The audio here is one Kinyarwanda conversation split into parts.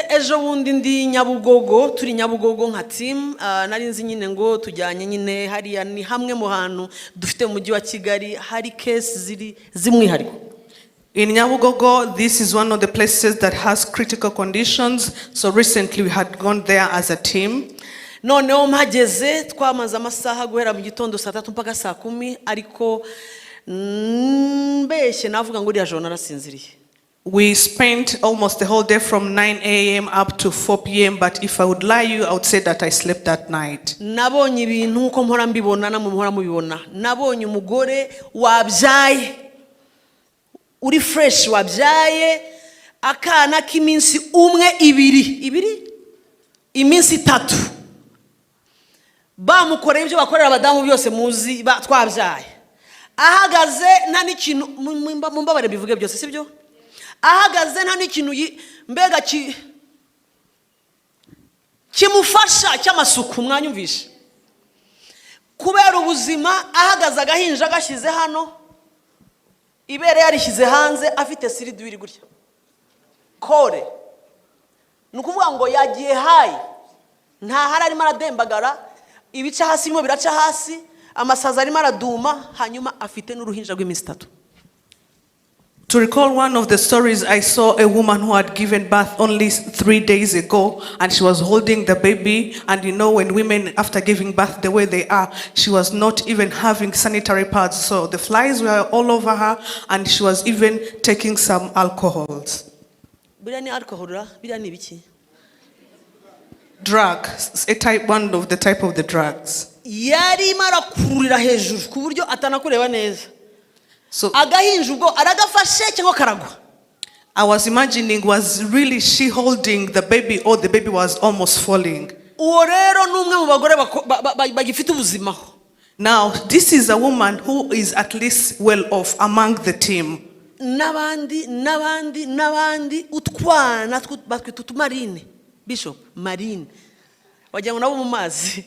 Ejo bundi ndi Nyabugogo, turi Nyabugogo nka team, nari nzi nyine ngo tujyanye nyine hariya ni hamwe mu hantu dufite mu mujyi wa Kigali hari case zimwihariko. In Nyabugogo, this is one of the places that has critical conditions. So recently we had gone there as a team. Noneho mpageze twamaze amasaha guhera mu gitondo saa 3 mpaka saa 10, ariko mbeshye navuga ngo uriya joro narasinziriye. We spent almost the whole day from 9 a.m. up to 4 p.m. But if I would lie you, I would say that I slept that night. Nabonye ibintu uko mpora mbibona na muhora mubibona. Nabonye umugore wabyaye uri fresh, wabyaye akana k'iminsi umwe ibiri iminsi 3. Bamukoreye ibyo bakorera abadamu byose muzi twabyaye. Ahagaze nta n'ikintu mumbabare bivuge byose sibyo? Ahagaze nta n'ikintu mbega kimufasha cy'amasuku mwanyumvishe. Kubera ubuzima ahagaze agahinja gashize hano, ibere yarishyize hanze afite siriduwiri gutya. Kore. Nukuvuga ngo yagiye hayi. Nta hararimo aradembagara, ibica hasi mo biraca hasi, amasaza arimo araduma, hanyuma afite n'uruhinja rw'iminsi 3. To recall one of the stories, I saw a woman who had given birth only 3 days ago, and she was holding the baby. And you know, when women after giving birth the way they are, she was not even having sanitary pads, so the flies were all over her, and she was even taking some alcohols. Drug, one of the type of the drugs. So I was imagining, was really she holding the baby, or the baby was almost falling? Now, this is a woman who is at least well off among the team. Nabandi utwana tumarine Bishop Marine wajya ngo nabo mu mazi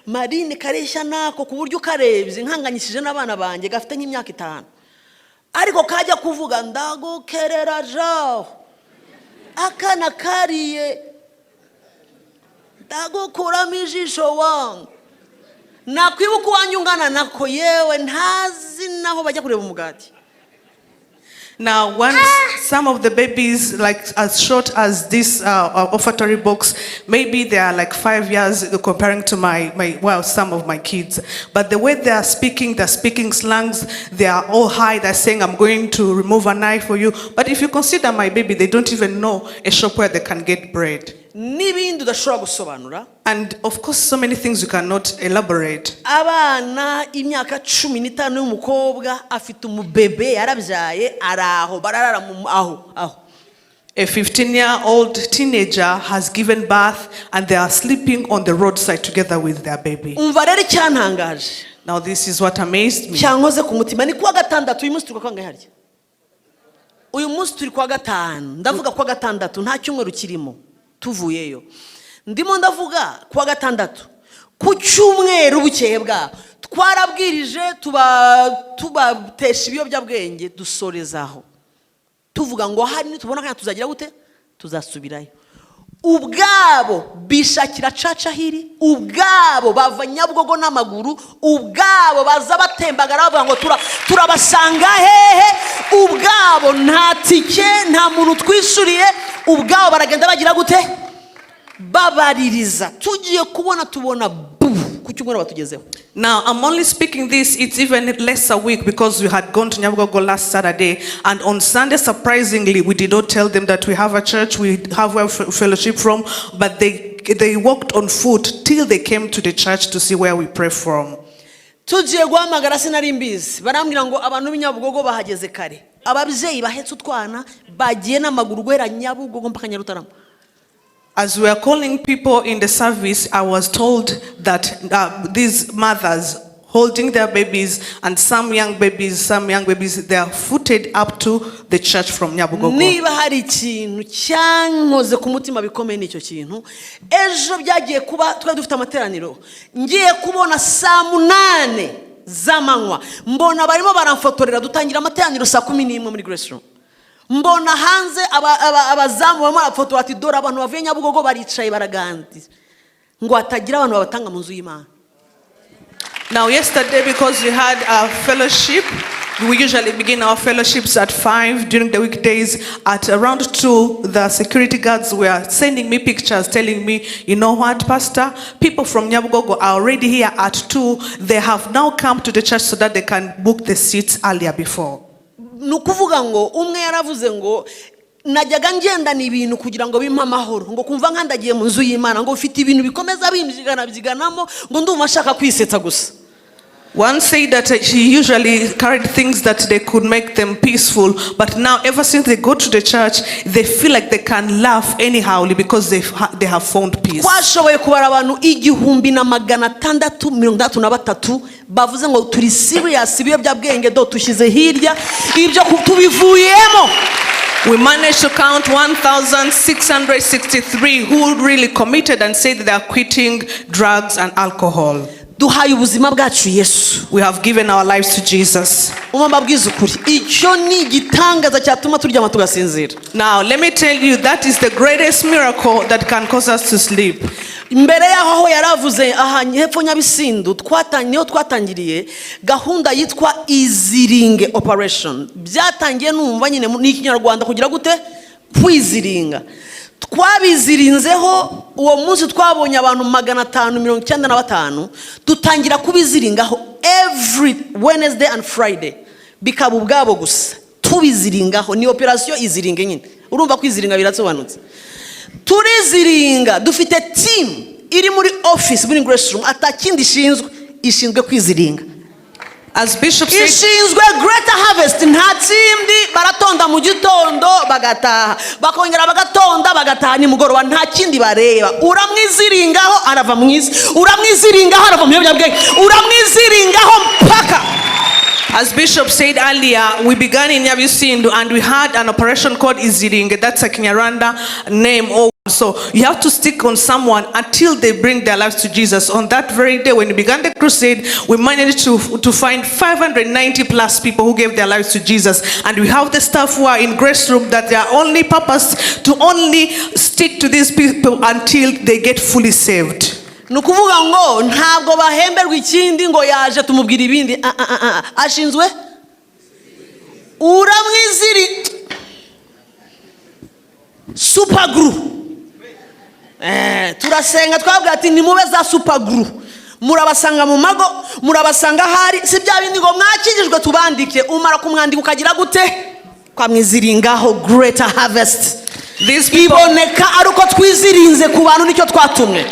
Marine karesha nako ku buryo karebye nkanganyishije n'abana banjye gafite nk'imyaka 5, ariko kajya kuvuga ndagokerera jaho akana kariye ndagokuramo ijisho wangu nakwibuka wanyungana nako yewe ntazi naho bajya kureba umugati. Now, once some of the babies, like as short as this olfactory box, maybe they are like 5 years comparing to some of my kids. But the way they're speaking slangs, they are all high. They're saying, I'm going to remove a knife for you. But if you consider my baby, they don't even know a shop where they can get bread. And of course, so many things you cannot elaborate. Abana imyaka 15 y'umukobwa afite umubebe yarabyaye araho bararara aho. A 15-year-old teenager has given birth, and they are sleeping on the roadside together with their baby. Umva rero cyantangaje. Now this is what amazed me. Cyankoze ku mutima ni kwa gatandatu uyu munsi turi kwa kangahe harya? Uyu munsi turi kwa gatanu. Ndavuga kwa gatandatu nta cyumweru kirimo. Tuvuyeyo ndimo ndavuga kwa gatandatu ku cyumweru bukeye bwa twarabwirije tubatesha ibiyobyabwenge dusorezaho tuvuga ngo hari nitubona kandi tuzagira gute tuzasubirayo. Ubwabo bishakira caca hiri, ubwabo bava Nyabugogo n'amaguru, ubwabo baza batembagara bavuga ngo turabasanga hehe, ubwabo nta tike nta muntu twishuriye, ubwabo baragenda bagira gute babaririza tugiye tubona ku cyumweru batugezeho. Now, I'm only speaking this, it's even less a week, because we had gone to Nyabugogo last Saturday, and on Sunday, surprisingly, we did not tell them that we have a church, we have where fellowship from, but they walked on foot till they came to the church to see where we pray from. Tugiye guhamagara sinari mbizi barambwira ngo abantu b'Inyabugogo bahageze kare, ababyeyi bahetse utwana bagiye n'amaguru gwera Nyabugogo mpaka Nyarutarama. As we are calling people in the service, I was told that these mothers holding their babies, and some young babies, they are footed up to the church from Nyabugogo. Niba hari ikintu cyankoze ku mutima bikomeye nicyo kintu, ejo byagiye kuba twari dufite amateraniro, ngiye kubona saa 8 z'amanywa mbona barimo baramfotorera dutangira amateraniro saa 11 muri Grace Room. mbona hanze abazamu bamwe barafotora ati dore abantu bavuye Nyabugogo baricaye baraganti ngo hatagira abantu babatanga mu nzu y'Imana. Now yesterday, because we had a fellowship, we usually begin our fellowships at 5 during the weekdays. At around 2, the security guards were sending me pictures telling me, you know what, Pastor, people from Nyabugogo are already here at 2. They have now come to the church so that they can book the seats earlier before. Nukuvuga ngo umwe yaravuze ngo najyaga ngenda ni ibintu kugira ngo bimpa amahoro ngo kumva nkandagiye mu nzu y'Imana ngo ufite ibintu bikomeza bimjigana byiganamo ngo ndumva ashaka kwisetsa gusa. One said that she usually carried things that they could make them peaceful, but now ever since they go to the church, they feel like they can laugh anyhow because they have found peace. Twashoboye kubara abantu 1633 bavuze ngo turi serious ibiyo byabwenge do tushize hirya ibyo tubivuyemo. We managed to count 1,663 who really committed and said that they are quitting drugs and alcohol. Duhaye ubuzima bwacu Yesu. We have given our lives to Jesus. Umambabwiza ukuri icyo ni gitangaza cyatuma turyama tugasinzira. Now let me tell you, that is the greatest miracle that can cause us to sleep. Mbere yaho aho yaravuze aha hepfo Nyabisindu twatangiriye gahunda yitwa iziringe operation. Byatangiye numva nyine ni Ikinyarwanda kugira gute kwiziringa. Twabizirinzeho uwo munsi twabonye abantu 595 dutangira kubiziringaho every Wednesday and Friday bikaba ubwabo gusa tubiziringaho ni operation iziringe nyine urumva kwiziringa biratsobanutse turiziringa dufite team iri muri office muri grace room atakindi ishinzwe kwiziringa. As Bishop said, ishinzwe greater harvest nta kindi baratonda mu gitondo bagataha bakongera bagatonda bagataha ni mugoroba nta kindi bareba uramwiziringaho arava mwiza uramwiziringaho arava mu byabwenge uramwiziringaho mpaka. As Bishop said earlier, we began in Nyabisindu and we had an operation called Iziringe. That's a Kinyarwanda name. So you have to stick on someone until they bring their lives to Jesus. On that very day when we began the crusade, we managed to find 590 plus people who gave their lives to Jesus. And we have the staff who are in grace room that their only purpose to only stick to these people until they get fully saved. Nukuvuga ngo ntabwo bahemberwa ikindi ngo yaje tumubwira ibindi ashinzwe uramwiziri super group. Turasenga twabwira ati nimube za super group murabasanga mu mago murabasanga hari si bya bindi ngo mwakijijwe tubandike umara kumwandika ukagira gute kwa mwiziringaho greater harvest. These people iboneka aruko twizirinze ku bantu nicyo twatumwe.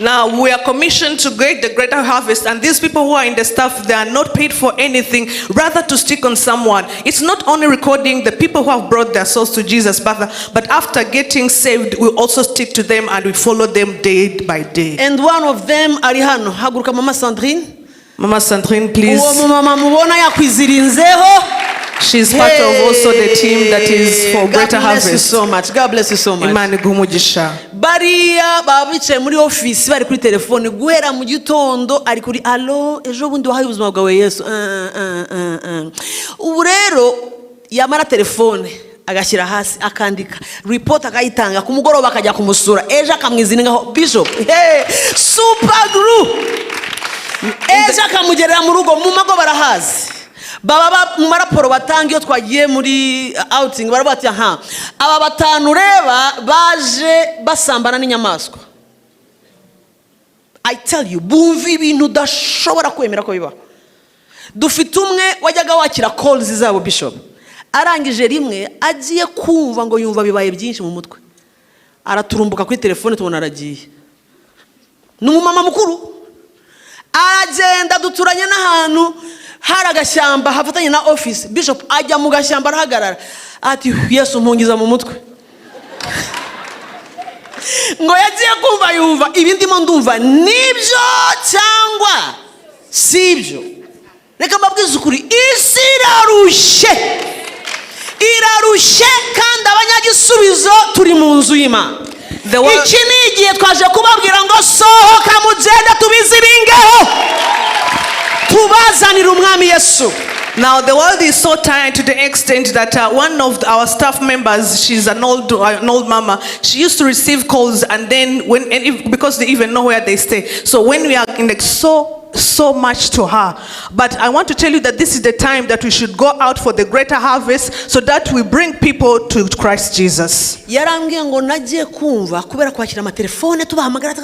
Now we are commissioned to get the greater harvest, and these people who are in the staff, they are not paid for anything, rather to stick on someone. It's not only recording the people who have brought their souls to Jesus, but after getting saved, we also stick to them and we follow them day by day. And one of them ari hano haguruka Mama Sandrine. Mama Sandrine, please. Uwo mama mubona yakwizirinzeho. She's part of also the team that is for greater harvest. God bless you so much. God bless you so much. Imana igumugisha. Bariya babicaye muri office bari kuri telefone guhera mu gitondo ari kuri allo ejo bundi wahaye ubuzima bwawe Yesu. Ubu rero yamara telefone agashyira hasi akandika report akayitanga ku mugoroba akajya kumusura ejo akamwiziningaho Bishop. Super group. Ejo akamugerera mu rugo mu mago barahazi. Baba mu maraporo batanga iyo twagiye muri outing barabati aha aba batanu reba baje basambana n'inyamaswa. I tell you bumva ibintu dashobora kwemera ko biba. Dufite umwe wajyaga wakira calls zabo Bishop arangije rimwe agiye kumva ngo yumva bibaye byinshi mu mutwe araturumbuka kuri telefone tubona aragiye. N'umumama mukuru agenda duturanye n'ahantu hari agashyamba hafatanye na office. Bishop ajya mu gashyamba arahagarara ati Yesu mpungiza mu mutwe ngo yagiye kumva yumva ibindimo ndumva nibyo cyangwa sibyo. Reka mbabwize ukuri isi irarushe kandi abanyagisubizo turi mu nzu y'Imana. Iki ni igihe twaje kubabwira ngo sohoka mugende tubiziringeho tubazanira umwami Yesu. Now, the world is so tired to the extent that one of our staff members, she's an old mama, she used to receive calls, and then because they even know where they stay. So when we are in so much to her. But I want to tell you that this is the time that we should go out for the greater harvest so that we bring people to Christ Jesus. Yarambwiye ngo nagiye kumva kubera kwakira amatelefone tubahamagara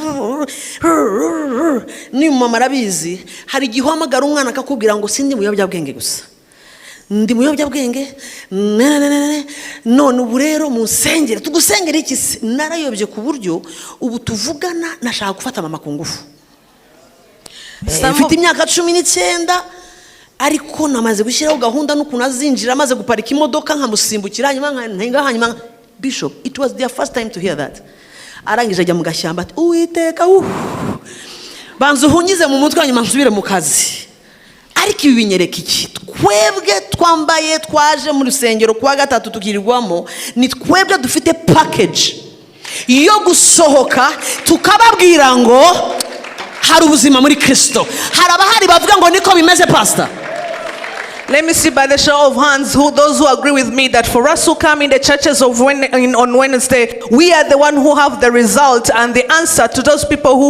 ni mama arabizi hari igihamagara umwana akakubwira ngo sindi muyobyabwenge gusa ndi muyobyabwenge none ubu rero musengere tugusengere iki narayobye ku buryo ubu tuvugana nashaka gufata mama ku ngufu mfite imyaka 19 ariko namaze gushyiraho gahunda n'ukuntu azinjira amaze guparika imodoka nkamusimbukira hanyuma Bishop, it was their first time to hear that. Arangije ajya mu gashyamba ati Uwiteka banza uhunyize mu mutwe hanyuma nsubire mu kazi. Ariko ibi binyereka iki? Twebwe twambaye twaje mu rusengero kwa gatatu tukirirwamo ni twebwe dufite package yo gusohoka tukababwira ngo hari ubuzima muri Kristo. Hari abahari bavuga ngo niko bimeze pastor. Let me see by the show of hands those who agree with me that for us who come in the churches on Wednesday, we are the one who have the result and the answer to those people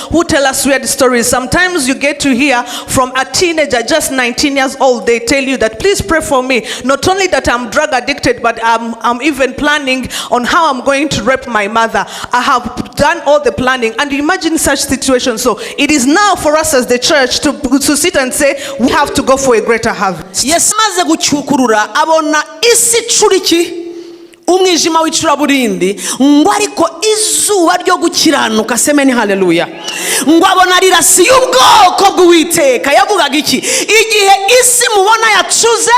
who tell us weird stories. Sometimes you get to hear from a teenager, just 19 years old, they tell you that please pray for me. Not only that I'm drug addicted, but I'm even planning on how I'm going to rape my mother. I have done all the planning. And imagine such situations. So it is now for us as the church to sit and say, we have to go for a greater harvest. Yes, maze gucyukurura abona isi curiki umwijima w'icuraburindi ngo ariko izuba ryo gukiranuka semeni haleluya ngo abona rirasi y'ubwoko bw'Uwiteka yavugaga iki igihe isi mubona yacuze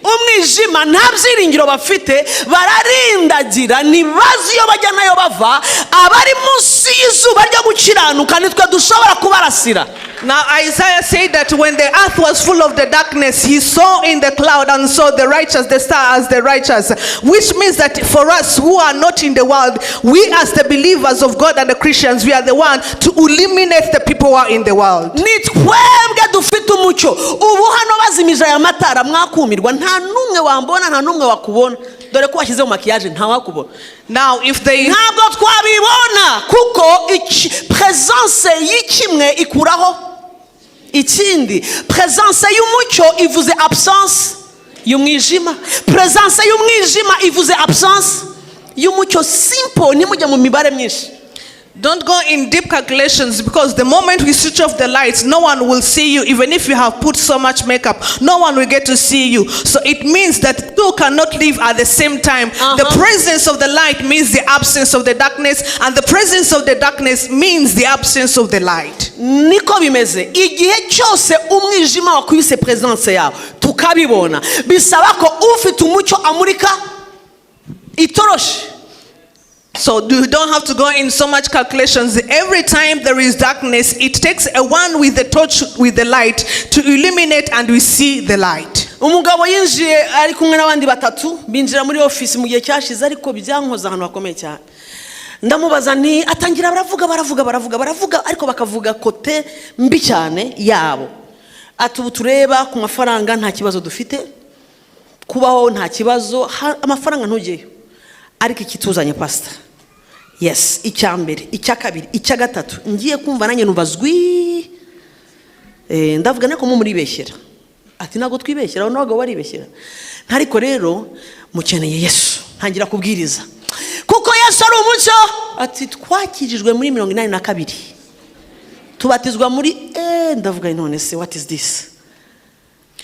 umwijima nta byiringiro bafite bararindagira nibazi yo bajya nayo bava abari munsi y'izuba ryo gukiranuka nitwe dushobora kubarasira. Now Isaiah said that when the earth was full of the darkness, he saw in the cloud and saw the righteous, the star as the righteous, which means that for us who are not in the world, we as the believers of God and the Christians, we are the one to illuminate the people who are in the world. Nitwebwe dufite umucyo ubu hano bazimije aya matara mwakumirwa nta numwe wambona nta numwe wakubona dore ko washyize mu makiyaje nta wakubona. Now if they ntabwo twabibona kuko presence y'ikimwe ikuraho ikindi. Presence y'umucyo ivuze absence y'umwijima, presence y'umwijima ivuze absence y'umucyo. Simple, nimujya mu mibare myinshi. Don't go in deep calculations, because the moment we switch off the lights, no one will see you. Even if you have put so much makeup, no one will get to see you. So it means that two cannot live at the same time. The presence of the light means the absence of the darkness, and the presence of the darkness means the absence of the light. Niko bimeze igihe cyose umwijima wakwise presence yawe tukabibona bisaba ko ufite umucyo amurika itoroshi. So you don't have to go in so much calculations. Every time there is darkness, it takes a one with the torch with the light to illuminate, and we see the light. Umugabo yinjiye ari kumwe n'abandi batatu binjira muri office mu gihe cyashize ariko byankoza ahantu hakomeye cyane. Ndamubaza nti atangira baravuga ariko bakavuga kote mbi cyane yabo. Ati ubu tureba ku mafaranga nta kibazo dufite, kubaho nta kibazo, amafaranga ntugeyo. Ariko ikituzanye pastor, yes, icyambere, icyakabiri, icyagatatu ngiye kumva nanjye numvazwi ndavuga nako mu muri beshyera. Ati nago twibeshyera nago bari beshyera. Ariko rero mukeneye Yesu, ntangira kubwiriza kuko Yesu ari umucyo. Ati twakirijwe muri 82 tubatizwa muri ndavuga none se what is this?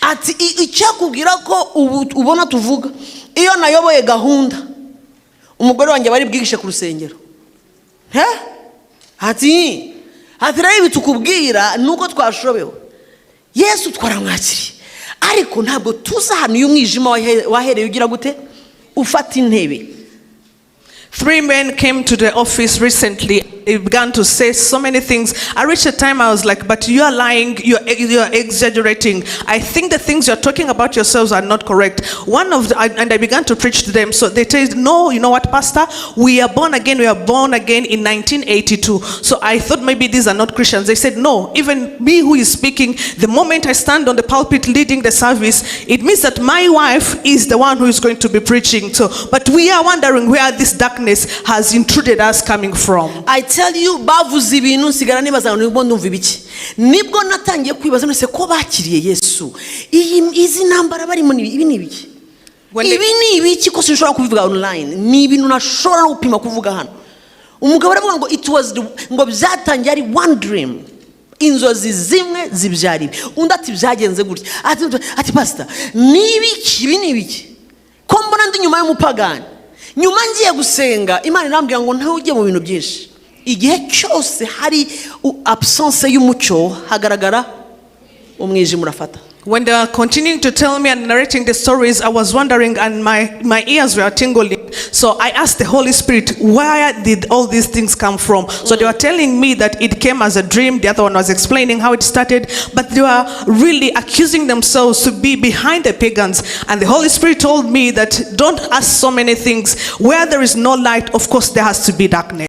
Ati icyakubwira ko ubona tuvuga iyo nayoboye gahunda umugore wanjye bari bwigishe ku rusengero. Ati rero bitukubwira nuko twashobewe Yesu twaramwakiriye ariko ntabwo tuza hano y'umwijima wahereye ugira gute ufata intebe. 3 men came to the office recently. they began to say so many things. I reached a time I was like, but you are lying, you're exaggerating. I think the things you're talking about yourselves are not correct. And I began to preach to them. So they said, no, you know what, Pastor? We are born again in 1982. So I thought maybe these are not Christians. They said, no, even me who is speaking, the moment I stand on the pulpit leading the service, it means that my wife is the one who is going to be preaching. So, but we are wondering where this darkness has intruded us coming from. I tell you, bavuze ibintu nsigara nibaza ngo nibwo ndumva ibiki. Nibwo natangiye kwibaza nese ko bakiriye Yesu. Izi ntambara barimo ibi ni ibiki? Ibi ni ibiki ko sinshobora kubivuga online? Ni ibintu nashobora no gupima kuvuga hano. Umugabo aravuga ngo it was ngo byatangiye ari one dream. Inzozi zimwe zibyari. Undi ati byagenze gutya. Ati pastor, ni ibiki? Ibi ni ibiki? Ko mbona ndi nyuma y'umupagani. Nyuma ngiye gusenga Imana irambwira ngo ntawe ujye mu bintu byinshi. Igihe cyose hari absence y'umucyo hagaragara umwijima urafata. When they were continuing to tell me and narrating the stories, I was wondering and my ears were tingling. So I asked the Holy Spirit, where did all these things come from? So they were telling me that it came as a dream. The other one was explaining how it started. But they were really accusing themselves to be behind the pagans. And the Holy Spirit told me that don't ask so many things. Where there is no light, of course, there has to be darkness.